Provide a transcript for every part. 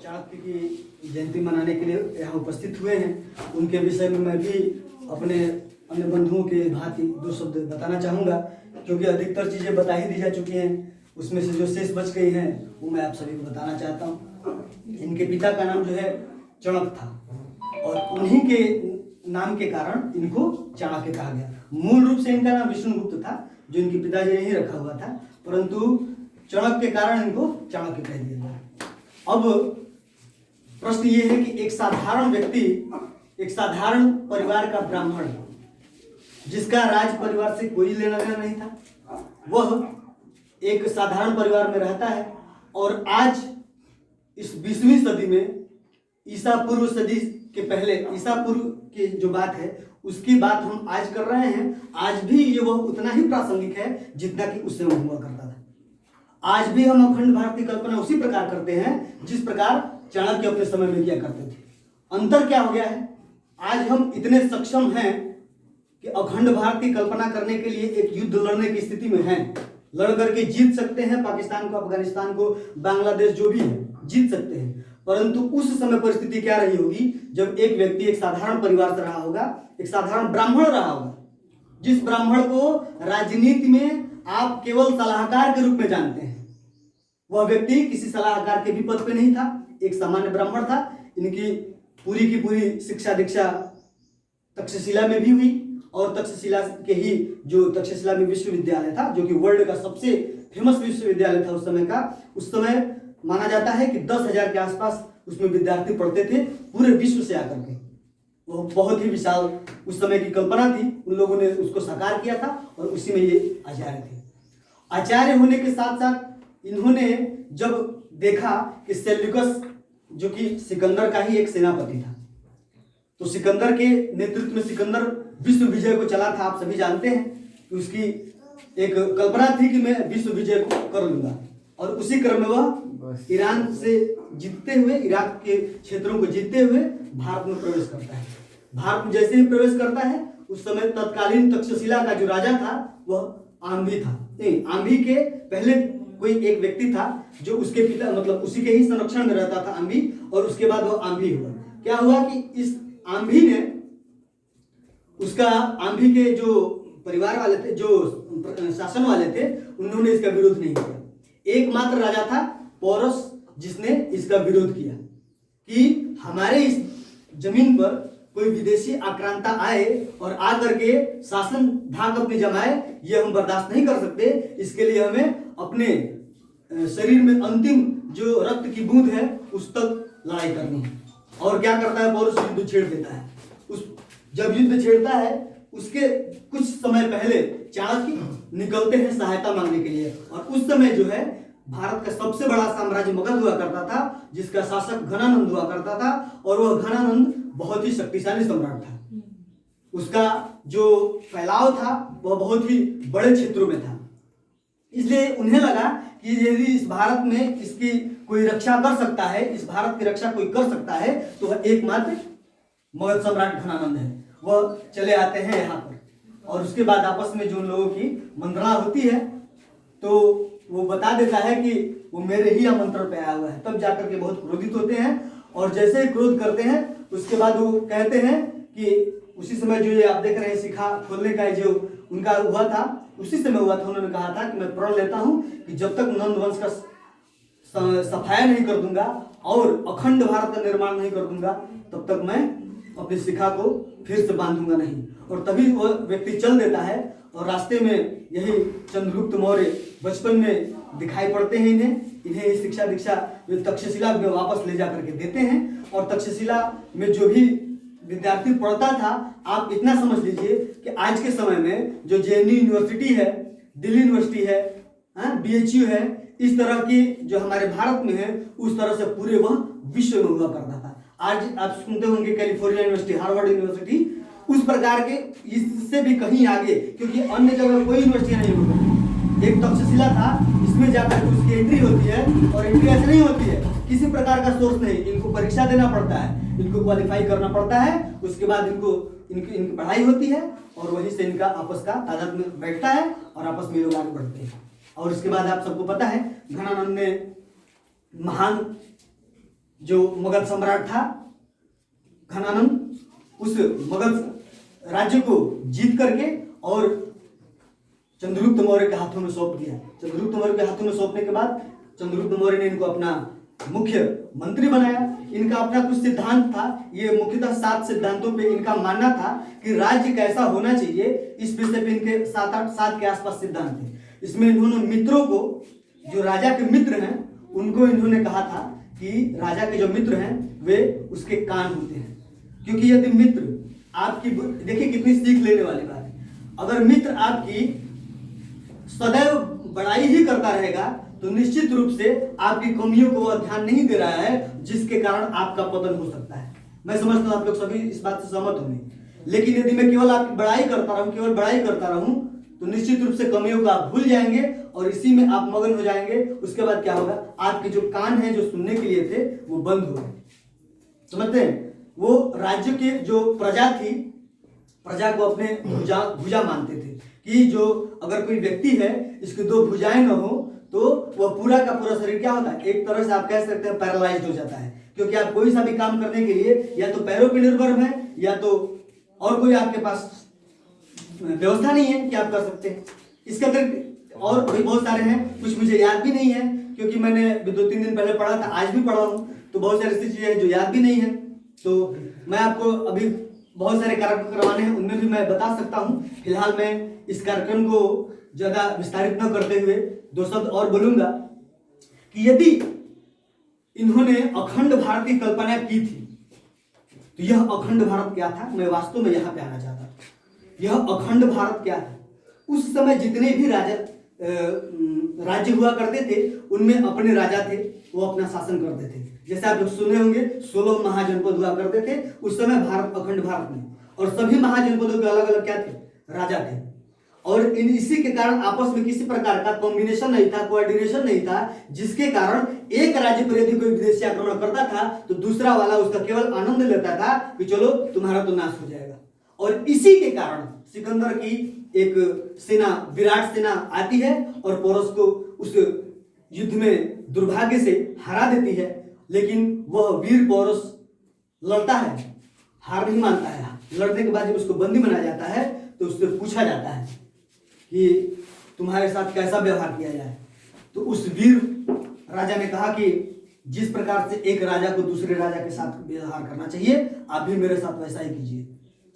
चाणक्य की जयंती मनाने के लिए यहाँ उपस्थित हुए हैं, उनके विषय में मैं भी अपने अन्य बंधुओं के भांति दो शब्द बताना चाहूँगा, क्योंकि अधिकतर चीज़ें बता ही दी जा चुकी हैं। उसमें से जो शेष बच गई हैं वो मैं आप सभी को बताना चाहता हूँ। इनके पिता का नाम जो है चाणक्य था और उन्हीं के नाम के कारण इनको चाणक्य कहा गया। मूल रूप से इनका नाम विष्णुगुप्त था, जो इनके पिताजी ने ही रखा हुआ था, परंतु चाणक्य के कारण इनको चाणक्य कह दिया गया। अब प्रश्न ये है कि एक साधारण व्यक्ति, एक साधारण परिवार का ब्राह्मण, जिसका राज परिवार से कोई लेना देना नहीं था, वह एक साधारण परिवार में रहता है और आज इस 20वीं सदी में ईसा पूर्व सदी के पहले, ईसा पूर्व की जो बात है उसकी बात हम आज कर रहे हैं। आज भी ये वह उतना ही प्रासंगिक है जितना कि उस समय हुआ करता था। आज भी हम अखंड भारत की कल्पना उसी प्रकार करते हैं जिस प्रकार चाणक्य अपने समय में किया करते थे। अंतर क्या हो गया है, आज हम इतने सक्षम हैं कि अखंड भारत की कल्पना करने के लिए एक युद्ध लड़ने की स्थिति में हैं, लड़ करके जीत सकते हैं, पाकिस्तान को, अफगानिस्तान को, बांग्लादेश जो भी है जीत सकते हैं। परंतु उस समय परिस्थिति क्या रही होगी जब एक व्यक्ति एक साधारण परिवार से रहा होगा, एक साधारण ब्राह्मण रहा होगा, जिस ब्राह्मण को राजनीति में आप केवल सलाहकार के रूप में जानते हैं। वह व्यक्ति किसी सलाहकार के भी पद पे नहीं था, एक सामान्य ब्राह्मण था। इनकी पूरी की पूरी शिक्षा दीक्षा तक्षशिला में भी हुई और तक्षशिला के ही जो तक्षशिला में विश्वविद्यालय था, जो कि वर्ल्ड का सबसे फेमस विश्वविद्यालय था उस समय का, उस समय माना जाता है कि 10,000 के आसपास उसमें विद्यार्थी पढ़ते थे पूरे विश्व से आकर के। वो बहुत ही विशाल उस समय की कल्पना थी, उन लोगों ने उसको साकार किया था और उसी में ये आचार्य थे। आचार्य होने के साथ साथ इन्होंने जब देखा कि सेल्यूकस, जो कि सिकंदर का ही एक सेनापति था, तो सिकंदर के नेतृत्व में सिकंदर विश्व विजय को चला था। आप सभी जानते हैं कि उसकी एक कल्पना थी कि मैं विश्व विजय को कर लूंगा, और उसी क्रम में वह ईरान से जीतते हुए, इराक के क्षेत्रों को जीतते हुए भारत में प्रवेश करता है। भारत में जैसे ही प्रवेश करता है उस समय तत्कालीन तक्षशिला का जो राजा था वह आंभी था। नहीं, आंभी के पहले कोई एक व्यक्ति था जो उसके पिता, मतलब उसी के ही संरक्षण में रहता था आंभी, और उसके बाद वो आंभी हुआ। क्या हुआ कि इस आंभी ने, उसका आंभी के जो परिवार वाले थे, जो शासन वाले थे, उन्होंने इसका विरोध नहीं किया। एकमात्र राजा था पोरस जिसने इसका विरोध किया कि हमारे इस जमीन पर कोई विदेशी आक्रांता आए और आकर के शासन धाक अपनी जमाए, ये हम बर्दाश्त नहीं कर सकते। इसके लिए हमें अपने शरीर में अंतिम जो रक्त की बूंद है उस तक लड़ाई करनी है। और क्या करता है पोरस, युद्ध छेड़ देता है। जब युद्ध छेड़ता है उसके कुछ समय पहले चाणक्य निकलते हैं सहायता मांगने के लिए, और उस समय जो है भारत का सबसे बड़ा साम्राज्य मगध हुआ करता था, जिसका शासक घनानंद हुआ करता था, और वह घनानंद बहुत ही शक्तिशाली सम्राट था। उसका जो फैलाव था वह बहुत ही बड़े क्षेत्रों में था। इसलिए उन्हें लगा कि यदि इस भारत में इसकी कोई रक्षा कर सकता है, इस भारत की रक्षा कोई कर सकता है, तो वह एकमात्र मगध सम्राट घनानंद है। वह चले आते हैं यहाँ पर, और उसके बाद आपस में जो उन लोगों की मंत्रणा होती है तो वो बता देता है कि वो मेरे ही आमंत्रण पे आया हुआ है। तब जाकर के बहुत क्रोधित होते हैं, और जैसे ही क्रोध करते हैं उसके बाद वो कहते हैं कि उसी समय जो ये आप देख रहे हैं शिखा खोलने का जो उनका हुआ था, उसी समय हुआ था। उन्होंने कहा था कि मैं प्रण लेता हूं कि जब तक नंद वंश का सफाया नहीं कर दूंगा और अखंड भारत का निर्माण नहीं कर दूंगा, तब तक मैं अपनी शिखा को फिर से बांधूंगा नहीं। और तभी वह व्यक्ति चल देता है, और रास्ते में यही चंद्रगुप्त मौर्य बचपन में दिखाई पड़ते हैं। इन्हें शिक्षा दीक्षा तक्षशिला में वापस ले जाकर के देते हैं, और तक्षशिला में जो भी विद्यार्थी पढ़ता था, आप इतना समझ लीजिए कि आज के समय में जो जेएनयू यूनिवर्सिटी है, दिल्ली यूनिवर्सिटी है, BHU है, इस तरह की जो हमारे भारत में है, उस तरह से पूरे वह विश्व में हुआ करता था। आज आप सुनते होंगे कैलिफोर्निया यूनिवर्सिटी, हार्वर्ड यूनिवर्सिटी, उस प्रकार के, इससे भी कहीं आगे, क्योंकि अन्य जगह कोई यूनिवर्सिटी नहीं होती। एक तक्षशिला था, इसमें जाकर उसकी एंट्री होती है, और एंट्री ऐसे नहीं होती है, किसी प्रकार का सोर्स नहीं, इनको परीक्षा देना पड़ता है, इनको क्वालिफाई करना पड़ता है, उसके बाद इनकी पढ़ाई होती है, और वहीं से इनका आपस का तादाद में बैठता है और आपस में लोग आगे बढ़ते हैं। और उसके बाद आप सबको पता है घनानंद ने महान जो मगध सम्राट था घनानंद, उस मगध राज्य को जीत करके और चंद्रगुप्त मौर्य के हाथों में सौंप दिया। चंद्रगुप्त मौर्य के हाथों में सौंपने के बाद चंद्रगुप्त मौर्य ने इनको अपना मुख्य मंत्री बनाया। इनका अपना कुछ सिद्धांत था, ये मुख्यतः 7 सिद्धांतों पे इनका मानना था कि राज्य कैसा होना चाहिए। इस विषय पे इनके 7 के आसपास सिद्धांत थे। इसमें इन्होंने मित्रों को, जो राजा के मित्र हैं, उनको इन्होंने कहा था कि राजा के जो मित्र हैं वे उसके कान होते हैं। क्योंकि यदि मित्र आपकी, देखिए कितनी सीख लेने वाली बात है, अगर मित्र आपकी सदैव बड़ाई ही करता रहेगा तो निश्चित रूप से आपकी कमियों को वह ध्यान नहीं दे रहा है, जिसके कारण आपका पतन हो सकता है। मैं समझता हूं आप लोग सभी इस बात से सहमत होंगे। लेकिन यदि मैं केवल आपकी बड़ाई करता रहूं, केवल बड़ाई करता रहूं, तो निश्चित रूप से कमियों को आप भूल जाएंगे और इसी में आप मगन हो जाएंगे। उसके बाद क्या होगा, आपके जो कान हैं जो सुनने के लिए थे वो बंद हो गए। समझते हैं, वो राज्य के जो प्रजा थी, प्रजा को अपने भुजा मानते थे कि जो अगर कोई व्यक्ति है इसकी 2 भुजाएं न हो तो वह पूरा का पूरा शरीर क्या होता है, एक तरह से आप कह सकते हैं पैरालाइज्ड हो जाता है। क्योंकि आप कोई सा भी काम करने के लिए या तो पैरों पर निर्भर हैं या तो और कोई आपके पास व्यवस्था नहीं है कि आप कर सकते हैं। इसके अतिरिक्त और भी बहुत सारे हैं, कुछ मुझे याद भी नहीं है क्योंकि मैंने 2-3 दिन पहले पढ़ा था, आज भी पढ़ा हूँ, तो बहुत सारी ऐसी चीजें हैं जो याद भी नहीं है। तो मैं आपको अभी बहुत सारे कार्यक्रम करवाने हैं, उनमें भी मैं बता सकता हूँ। फिलहाल मैं इस कार्यक्रम को ज्यादा विस्तारित न करते हुए 2 शब्द और बोलूंगा कि यदि इन्होंने अखंड भारत की कल्पना की थी तो यह अखंड भारत क्या था, मैं वास्तव में यहां पे आना चाहता हूं। यह अखंड भारत क्या है, उस समय जितने भी राज्य हुआ करते थे उनमें अपने राजा थे, वो अपना शासन करते थे। जैसे आप लोग सुने होंगे 16 महाजनपद हुआ करते थे उस समय भारत, अखंड भारत में, और सभी महाजनपदों के अलग अलग क्या थे, राजा थे। और इसी के कारण आपस में किसी प्रकार का कॉम्बिनेशन नहीं था, कोऑर्डिनेशन नहीं था, जिसके कारण एक राज्य पर यदि कोई विदेशी आक्रमण करता था तो दूसरा वाला उसका केवल आनंद लेता था कि चलो तुम्हारा तो नाश हो जाएगा। और इसी के कारण सिकंदर की एक सेना, विराट सेना आती है और पोरस को उस युद्ध में दुर्भाग्य से हरा देती है। लेकिन वह वीर पोरस लड़ता है, हार नहीं मानता है। लड़ने के बाद जब उसको बंदी बनाया जाता है तो उससे पूछा जाता है कि तुम्हारे साथ कैसा व्यवहार किया जाए। तो उस वीर राजा ने कहा कि जिस प्रकार से एक राजा को दूसरे राजा के साथ व्यवहार करना चाहिए, आप भी मेरे साथ वैसा ही कीजिए।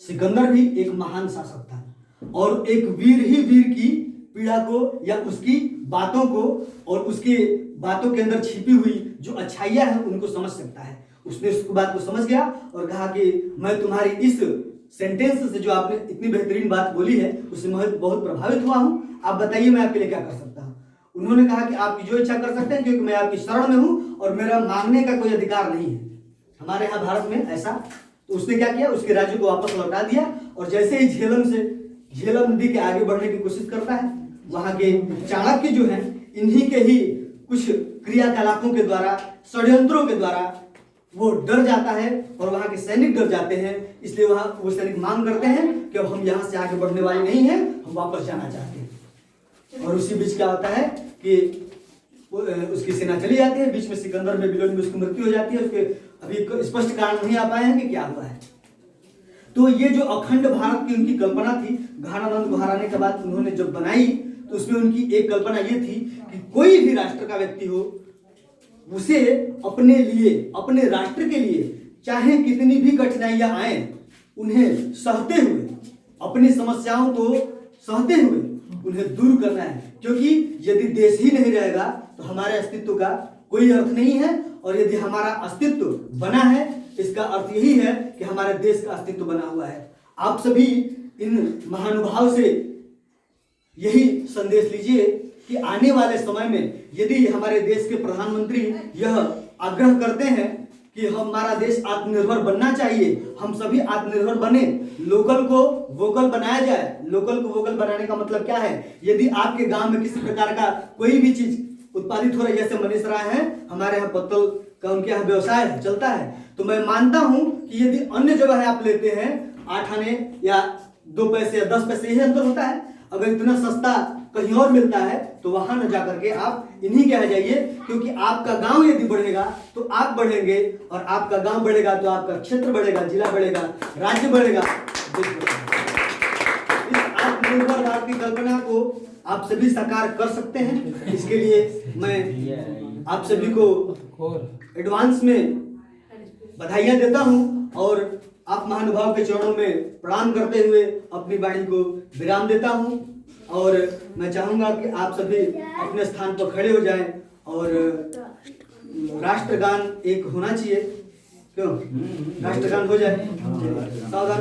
सिकंदर भी एक महान शासक था और एक वीर ही वीर की पीड़ा को या उसकी बातों को और उसके बातों के अंदर छिपी हुई जो अच्छाइयां हैं उनको समझ सकता है। उसने उस बात को समझ गया और कहा कि मैं तुम्हारी इस सेंटेंस से, जो आपने इतनी बेहतरीन बात बोली है, उससे मैं बहुत प्रभावित हुआ हूं। आप बताइए मैं आपके लिए क्या कर सकता हूं। उन्होंने कहा कि आपकी जो इच्छा कर सकते हैं, क्योंकि मैं आपकी शरण में हूं और मेरा मांगने का कोई अधिकार नहीं है। हमारे यहाँ भारत में ऐसा, तो उसने क्या किया, उसके राज्य को वापस लौटा दिया और जैसे ही झेलम नदी के आगे बढ़ने की कोशिश करता है, वहां के चाणक्य जो है, इन्हीं के ही कुछ क्रियाकलापों के द्वारा, षड्यंत्रों के द्वारा वो डर जाता है और वहां के सैनिक डर जाते हैं। इसलिए वहां वो सैनिक मांग करते हैं कि अब हम यहाँ से आगे बढ़ने वाले नहीं हैं, हम वापस जाना चाहते हैं। और उसी बीच क्या होता है कि उसकी सेना चली जाती है, बीच में सिकंदर में बेबीलोन में उसकी मृत्यु हो जाती है। उसके अभी स्पष्ट कारण नहीं आ पाए हैं कि क्या हुआ है। तो ये जो अखंड भारत की उनकी कल्पना थी, घनानंद को हराने के बाद उन्होंने जब बनाई, तो उसमें उनकी एक कल्पना ये थी कि कोई भी राष्ट्र का व्यक्ति हो, उसे अपने लिए, अपने राष्ट्र के लिए चाहे कितनी भी कठिनाइयां आए, उन्हें सहते हुए, अपनी समस्याओं को सहते हुए उन्हें दूर करना है। क्योंकि यदि देश ही नहीं रहेगा तो हमारे अस्तित्व का कोई अर्थ नहीं है, और यदि हमारा अस्तित्व बना है, इसका अर्थ यही है कि हमारे देश का अस्तित्व बना हुआ है। आप सभी इन महानुभाव से यही संदेश लीजिए कि आने वाले समय में यदि हमारे देश के प्रधानमंत्री यह आग्रह करते हैं कि हमारा देश आत्मनिर्भर बनना चाहिए, हम सभी आत्मनिर्भर बने, लोकल को वोकल बनाया जाए। लोकल को वोकल बनाने का मतलब क्या है, यदि आपके गांव में किसी प्रकार का कोई भी चीज उत्पादित हो रहा है, जैसे मनीष राय है, हमारे यहाँ पत्तल का उनके यहाँ व्यवसाय चलता है, तो मैं मानता हूं कि यदि अन्य जगह आप लेते हैं 8 आने या 2 पैसे या 10 पैसे, यही अंतर होता है। अगर इतना सस्ता कहीं और मिलता है तो वहां न जाकर के आप इन्हीं के यहाँ जाइए, क्योंकि आपका गांव यदि बढ़ेगा तो आप बढ़ेंगे, और आपका गांव बढ़ेगा तो आपका क्षेत्र बढ़ेगा, जिला बढ़ेगा, राज्य बढ़ेगा, देश बढ़ेगा। इस आत्मनिर्भर भारत की कल्पना को आप सभी साकार कर सकते हैं। इसके लिए मैं आप सभी को एडवांस में बधाइयां देता हूं और आप महानुभाव के चरणों में प्रणाम करते हुए अपनी वाणी को विराम देता हूं। और मैं चाहूंगा कि आप सभी अपने स्थान पर खड़े हो जाएं और राष्ट्रगान एक होना चाहिए। क्यों राष्ट्रगान हो जाए? सावधान।